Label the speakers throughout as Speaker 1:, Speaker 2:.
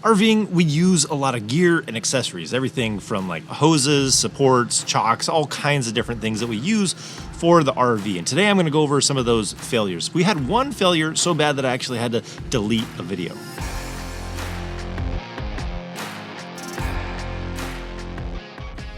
Speaker 1: RVing, we use a lot of gear and accessories, everything from like hoses, supports, chocks, all kinds of different things that we use for the RV. And today I'm going to go over some of those failures. We had one failure so bad that I actually had to delete a video.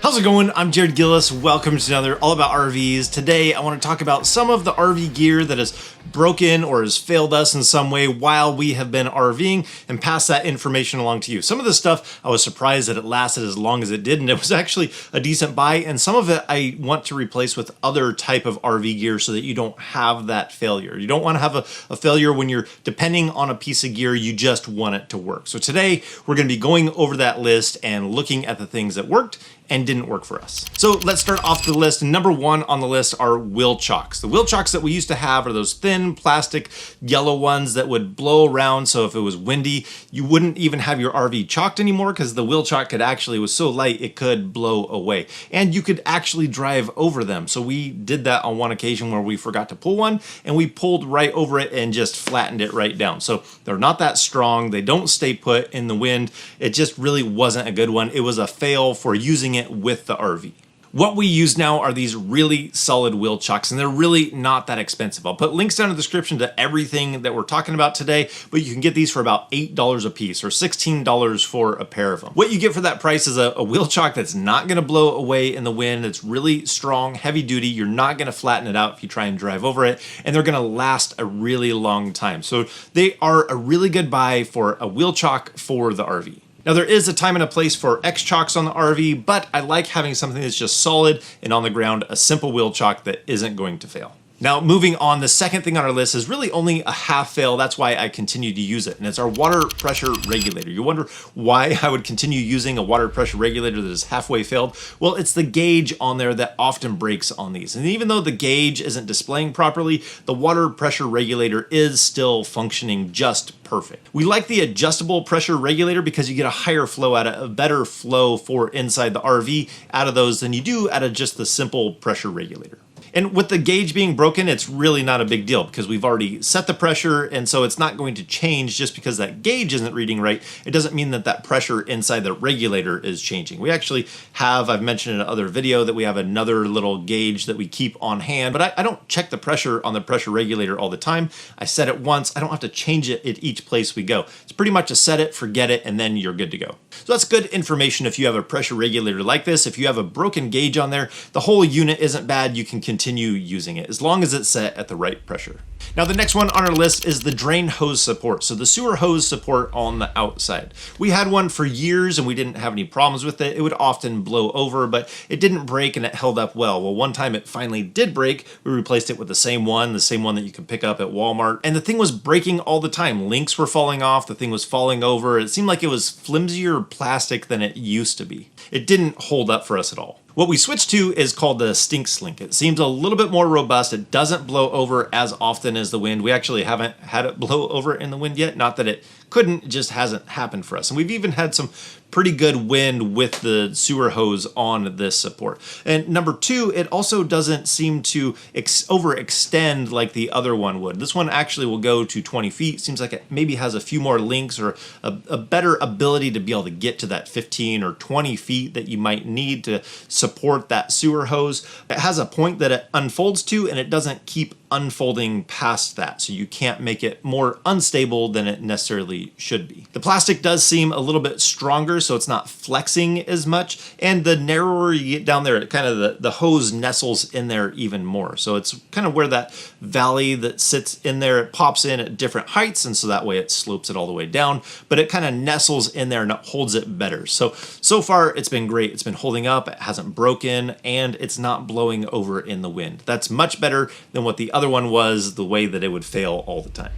Speaker 1: How's it going? I'm Jared Gillis. Welcome to another All About RVs. Today I want to talk about some of the RV gear that has broken or has failed us in some way while we have been RVing and pass that information along to you. Some of the stuff I was surprised that it lasted as long as it did, and it was actually a decent buy, and some of it I want to replace with other type of RV gear so that you don't have that failure. You don't want to have a failure when you're depending on a piece of gear, you just want it to work. So today we're going to be going over that list and looking at the things that worked and didn't work for us. So let's start off the list. Number one on the list are wheel chocks. The wheel chocks that we used to have are those thin plastic yellow ones that would blow around, so if it was windy, you wouldn't even have your RV chocked anymore because the wheel chock it was so light it could blow away. And you could actually drive over them. So we did that on one occasion where we forgot to pull one and we pulled right over it and just flattened it right down. So they're not that strong. They don't stay put in the wind. It just really wasn't a good one. It was a fail for using it with the RV. What we use now are these really solid wheel chocks, and they're really not that expensive. I'll put links down in the description to everything that we're talking about today, but you can get these for about $8 a piece or $16 for a pair of them. What you get for that price is a wheel chock that's not going to blow away in the wind. It's really strong, heavy duty. You're not going to flatten it out if you try and drive over it, and they're going to last a really long time. So they are a really good buy for a wheel chock for the RV. Now there is a time and a place for X-chocks on the RV, but I like having something that's just solid and on the ground, a simple wheel chock that isn't going to fail. Now moving on, the second thing on our list is really only a half fail. That's why I continue to use it, and it's our water pressure regulator. You wonder why I would continue using a water pressure regulator that is halfway failed? Well, it's the gauge on there that often breaks on these. And even though the gauge isn't displaying properly, the water pressure regulator is still functioning just perfect. We like the adjustable pressure regulator because you get a higher flow out of a better flow for inside the RV out of those than you do out of just the simple pressure regulator. And with the gauge being broken, it's really not a big deal because we've already set the pressure, and so it's not going to change just because that gauge isn't reading right. It doesn't mean that that pressure inside the regulator is changing. We actually have, I've mentioned in another video, that we have another little gauge that we keep on hand, but I don't check the pressure on the pressure regulator all the time. I set it once. I don't have to change it at each place we go. It's pretty much a set it, forget it, and then you're good to go. So that's good information if you have a pressure regulator like this. If you have a broken gauge on there, the whole unit isn't bad. You can continue using it as long as it's set at the right pressure. Now the next one on our list is the drain hose support. So the sewer hose support on the outside. We had one for years and we didn't have any problems with it. It would often blow over, but it didn't break and it held up well. Well, one time it finally did break. We replaced it with the same one that you can pick up at Walmart. And the thing was breaking all the time. Links were falling off. The thing was falling over. It seemed like it was flimsier plastic than it used to be. It didn't hold up for us at all. What we switched to is called the Stink Slink. It seems a little bit more robust. It doesn't blow over as often as the wind. We actually haven't had it blow over in the wind yet. Not that it couldn't, it just hasn't happened for us. And we've even had some pretty good wind with the sewer hose on this support. And number two, it also doesn't seem to overextend like the other one would. This one actually will go to 20 feet. Seems like it maybe has a few more links or a better ability to be able to get to that 15 or 20 feet that you might need to support that sewer hose. It has a point that it unfolds to, and it doesn't keep unfolding past that, so you can't make it more unstable than it necessarily should be. The plastic does seem a little bit stronger, so it's not flexing as much, and the narrower you get down there, it kind of the hose nestles in there even more. So it's kind of where that valley that sits in there, it pops in at different heights, and so that way it slopes it all the way down, but it kind of nestles in there and it holds it better. So far it's been great. It's been holding up, it hasn't broken, and it's not blowing over in the wind. That's much better than what the other one was, the way that it would fail all the time.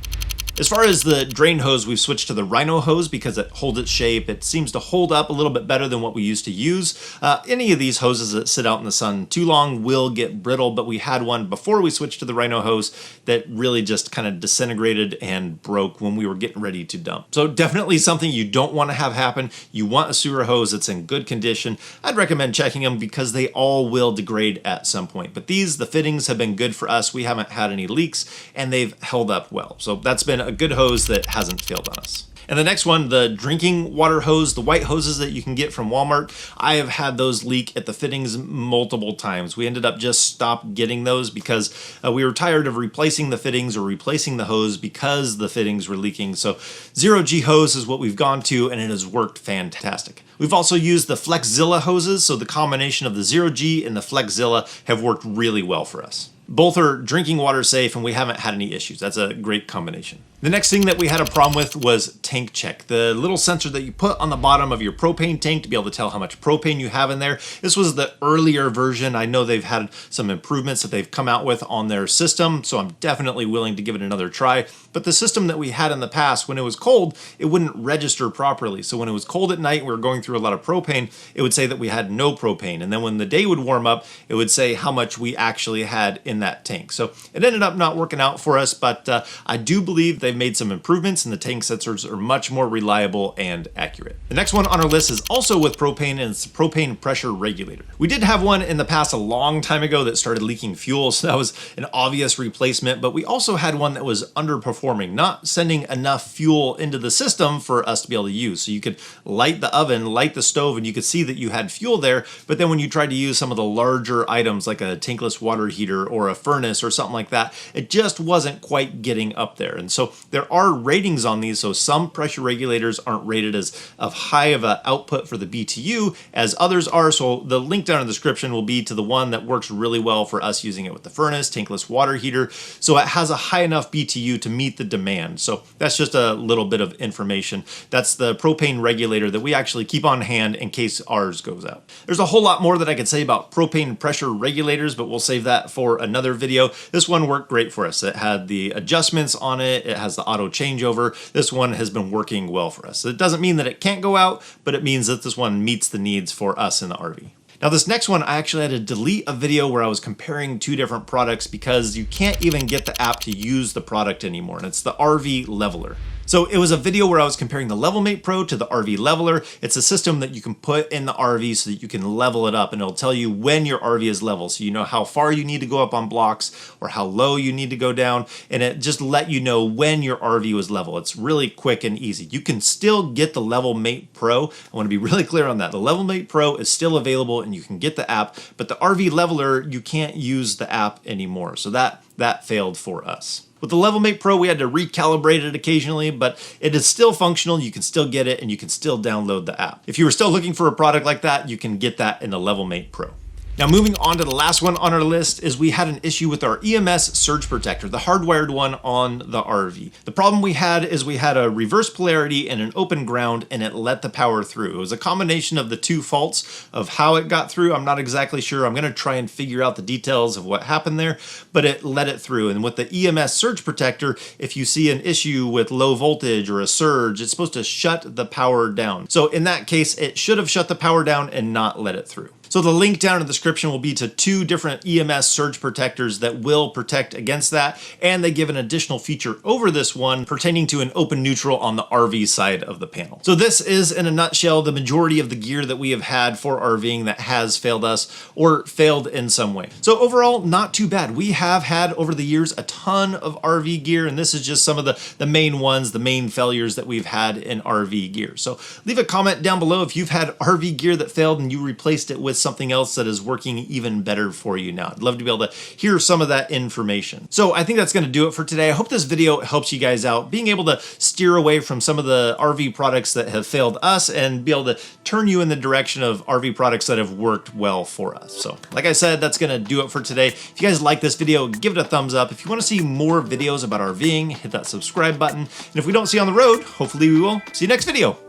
Speaker 1: As far as the drain hose, we've switched to the Rhino hose because it holds its shape. It seems to hold up a little bit better than what we used to use. Any of these hoses that sit out in the sun too long will get brittle, but we had one before we switched to the Rhino hose that really just kind of disintegrated and broke when we were getting ready to dump. So definitely something you don't want to have happen. You want a sewer hose that's in good condition. I'd recommend checking them because they all will degrade at some point. But the fittings have been good for us. We haven't had any leaks and they've held up well. So that's been a good hose that hasn't failed on us. And the next one, the drinking water hose, the white hoses that you can get from Walmart, I have had those leak at the fittings multiple times. We ended up just stopped getting those because we were tired of replacing the fittings or replacing the hose because the fittings were leaking. So 0G hose is what we've gone to, and it has worked fantastic. We've also used the Flexzilla hoses, so the combination of the 0G and the Flexzilla have worked really well for us. Both are drinking water safe, and we haven't had any issues. That's a great combination. The next thing that we had a problem with was tank check. The little sensor that you put on the bottom of your propane tank to be able to tell how much propane you have in there. This was the earlier version. I know they've had some improvements that they've come out with on their system, so I'm definitely willing to give it another try. But the system that we had in the past, when it was cold, it wouldn't register properly. So when it was cold at night, we were going through a lot of propane, it would say that we had no propane. And then when the day would warm up, it would say how much we actually had in that tank. So it ended up not working out for us, but I do believe they've made some improvements and the tank sensors are much more reliable and accurate. The next one on our list is also with propane, and it's the Propane Pressure Regulator. We did have one in the past a long time ago that started leaking fuel, so that was an obvious replacement, but we also had one that was underperforming, not sending enough fuel into the system for us to be able to use. So you could light the oven, light the stove, and you could see that you had fuel there, but then when you tried to use some of the larger items like a tankless water heater or a furnace or something like that, it just wasn't quite getting up there. And so there are ratings on these, so some pressure regulators aren't rated as high of an output for the BTU as others are. So the link down in the description will be to the one that works really well for us using it with the furnace, tankless water heater. So it has a high enough BTU to meet the demand. So that's just a little bit of information. That's the propane regulator that we actually keep on hand in case ours goes out. There's a whole lot more that I could say about propane pressure regulators, but we'll save that for another video. This one worked great for us. It had the adjustments on it. It has the auto changeover. This one has been working well for us. So it doesn't mean that it can't go out, but it means that this one meets the needs for us in the RV. Now this next one, I actually had to delete a video where I was comparing two different products because you can't even get the app to use the product anymore, and it's the RV Leveler. So it was a video where I was comparing the LevelMate Pro to the RV Leveler. It's a system that you can put in the RV so that you can level it up, and it'll tell you when your RV is level. So you know how far you need to go up on blocks or how low you need to go down, and it just let you know when your RV was level. It's really quick and easy. You can still get the LevelMate Pro. I want to be really clear on that. The LevelMate Pro is still available and you can get the app, but the RV Leveler, you can't use the app anymore. So that failed for us. With the LevelMate Pro, we had to recalibrate it occasionally, but it is still functional. You can still get it and you can still download the app. If you were still looking for a product like that, you can get that in the LevelMate Pro. Now moving on to the last one on our list is we had an issue with our EMS Surge Protector, the hardwired one on the RV. The problem we had is we had a reverse polarity and an open ground, and it let the power through. It was a combination of the two faults of how it got through. I'm not exactly sure. I'm going to try and figure out the details of what happened there, but it let it through. And with the EMS Surge Protector, if you see an issue with low voltage or a surge, it's supposed to shut the power down. So in that case, it should have shut the power down and not let it through. So the link down in the description will be to two different EMS surge protectors that will protect against that, and they give an additional feature over this one pertaining to an open neutral on the RV side of the panel. So this is, in a nutshell, the majority of the gear that we have had for RVing that has failed us or failed in some way. So overall, not too bad. We have had over the years a ton of RV gear, and this is just some of the main ones, the main failures that we've had in RV gear. So leave a comment down below if you've had RV gear that failed and you replaced it with something else that is working even better for you now. I'd love to be able to hear some of that information. So I think that's going to do it for today. I hope this video helps you guys out, being able to steer away from some of the RV products that have failed us and be able to turn you in the direction of RV products that have worked well for us. So like I said, that's going to do it for today. If you guys like this video, give it a thumbs up. If you want to see more videos about RVing, hit that subscribe button. And if we don't see you on the road, hopefully we will see you next video.